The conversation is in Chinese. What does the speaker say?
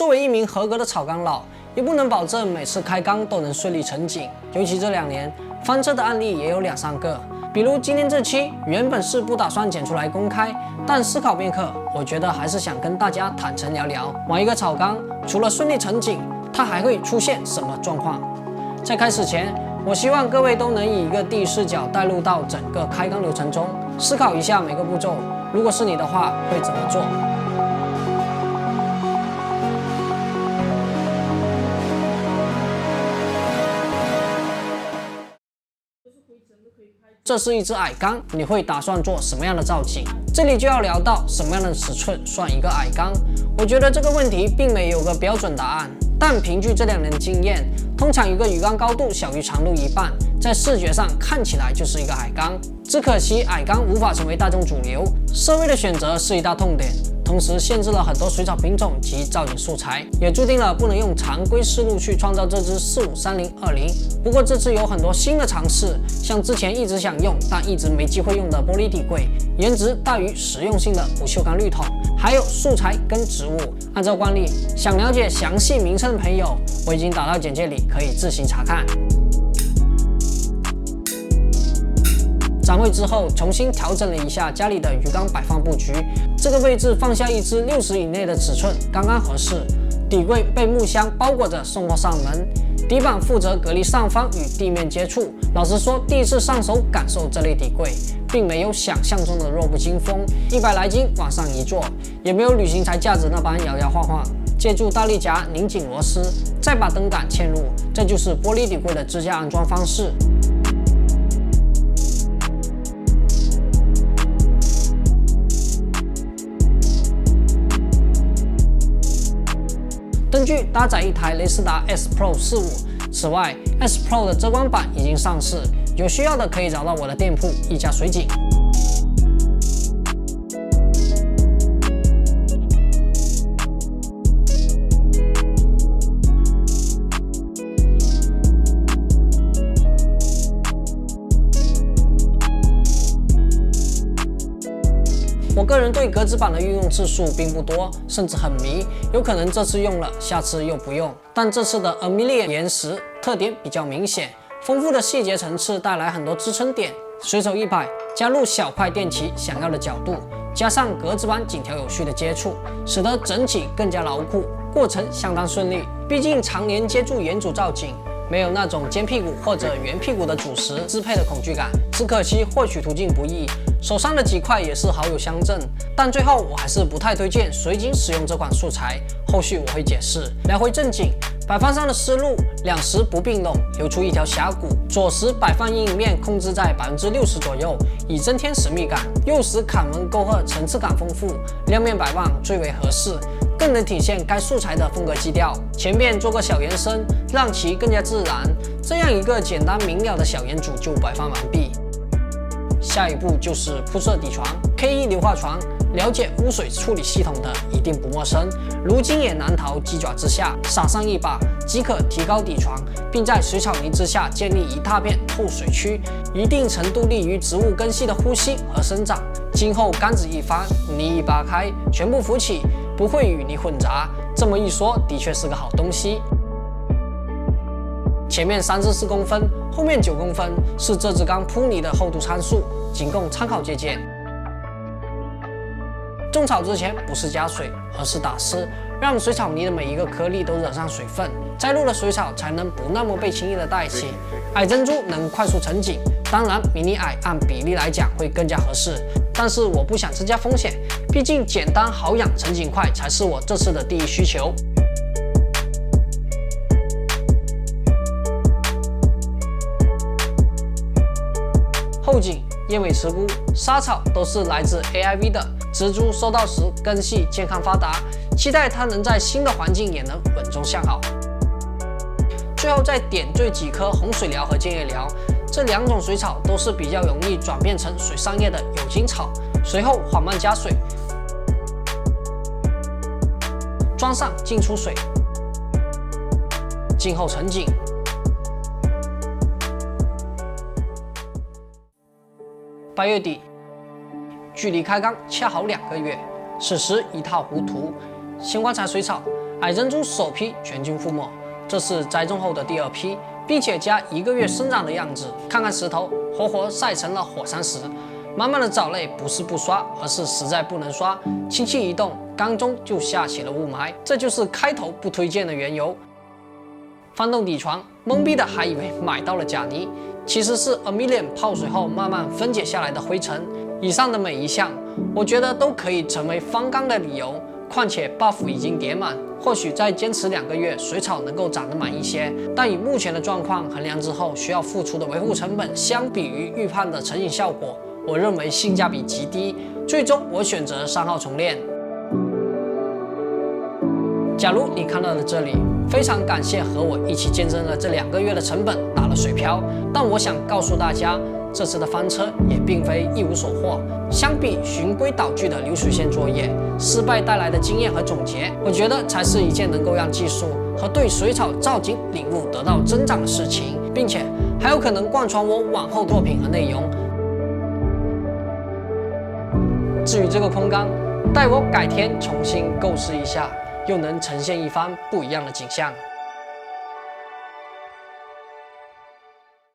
作为一名合格的草缸佬，也不能保证每次开缸都能顺利成井。尤其这2年翻车的案例也有2、3个。比如今天这期原本是不打算剪出来公开，但思考片刻，我觉得还是想跟大家坦诚聊聊，玩一个草缸除了顺利成井，它还会出现什么状况。在开始前，我希望各位都能以一个第一视角带入到整个开缸流程中，思考一下每个步骤，如果是你的话会怎么做。这是一只矮缸，你会打算做什么样的造景？这里就要聊到什么样的尺寸算一个矮缸。我觉得这个问题并没有个标准答案，但凭据这2年的经验，通常一个鱼缸高度小于长度一半，在视觉上看起来就是一个矮缸。只可惜矮缸无法成为大众主流，设备的选择是一大痛点，同时限制了很多水草品种及造景素材，也注定了不能用常规思路去创造这只453020。不过这次有很多新的尝试，像之前一直想用但一直没机会用的玻璃底柜，颜值大于实用性的不锈钢滤桶，还有素材跟植物。按照惯例，想了解详细名称的朋友，我已经打到简介里，可以自行查看。展会之后，重新调整了一下家里的鱼缸摆放布局，这个位置放下一只60以内的尺寸刚刚合适。底柜被木箱包裹着送货上门，底板负责隔离上方与地面接触。老实说，第一次上手感受这类底柜，并没有想象中的弱不禁风，100来斤往上一坐，也没有旅行才架子那般摇摇晃晃。借助大力夹拧紧螺丝，再把灯杆嵌入，这就是玻璃底柜的支架安装方式。灯具搭载一台雷思达 S Pro 45，此外 S Pro 的遮光板已经上市，有需要的可以找到我的店铺一家水景。我个人对格子板的运用次数并不多，甚至很迷，有可能这次用了，下次又不用。但这次的 Amelia 岩石特点比较明显，丰富的细节层次带来很多支撑点，随手一摆，加入小块垫起想要的角度，加上格子板紧条有序的接触，使得整体更加牢固，过程相当顺利。毕竟常年接触岩主造景，没有那种尖屁股或者圆屁股的主石支配的恐惧感。只可惜获取途径不易，手上的几块也是好友相赠。但最后我还是不太推荐水井使用这款素材，后续我会解释。聊回正经，摆放上的思路，两石不并拢，留出一条峡谷。左石摆放阴影面控制在60%左右，以增添神秘感；右石砍纹沟壑，层次感丰富，亮面摆放最为合适，更能体现该素材的风格基调。前面做个小延伸，让其更加自然。这样一个简单明了的小岩组就摆放完毕。下一步就是铺设底床 ，K1 硫化床。了解污水处理系统的一定不陌生，如今也难逃鸡爪之下，撒上一把即可提高底床，并在水草泥之下建立一大片透水区，一定程度利于植物根系的呼吸和生长。今后杆子一翻，泥一扒开，全部浮起，不会与泥混杂。这么一说，的确是个好东西。前面3至4公分，后面9公分，是这支缸铺泥的厚度参数，仅供参考借鉴。种草之前不是加水，而是打湿，让水草泥的每一个颗粒都惹上水分，摘录的水草才能不那么被轻易的带起。矮珍珠能快速成景，当然迷你矮按比例来讲会更加合适，但是我不想增加风险，毕竟简单好养成景快才是我这次的第一需求。后景、燕尾雌菇、沙草都是来自 AIV 的，植株收到时根系健康发达，期待它能在新的环境也能稳中向好。最后再点缀几棵红水蓼和剑叶蓼，这2种水草都是比较容易转变成水桑叶的有茎草。随后缓慢加水，装上进出水，静候成景。8月底，距离开缸恰好2个月，此时一塌糊涂。先观察水草，矮珍珠首批全军覆没，这是栽种后的第2批，并且加1个月生长的样子。看看石头，活活晒成了火山石。满满的藻类不是不刷，而是实在不能刷。轻轻一动，缸中就下起了雾霾，这就是开头不推荐的缘由。翻动底床，懵逼的还以为买到了假泥，其实是 Amilian 泡水后慢慢分解下来的灰尘。以上的每一项，我觉得都可以成为翻缸的理由。况且 buff 已经叠满，或许再坚持2个月，水草能够长得满一些。但以目前的状况衡量之后，需要付出的维护成本，相比于预判的成瘾效果，我认为性价比极低。最终我选择3号重练。假如你看到了这里，非常感谢和我一起见证了这2个月的成本打了水漂。但我想告诉大家，这次的翻车也并非一无所获。相比循规蹈矩的流水线作业，失败带来的经验和总结，我觉得才是一件能够让技术和对水草造景领悟得到增长的事情，并且还有可能贯穿我往后作品和内容。至于这个空缸，待我改天重新构思一下，又能呈现一番不一样的景象。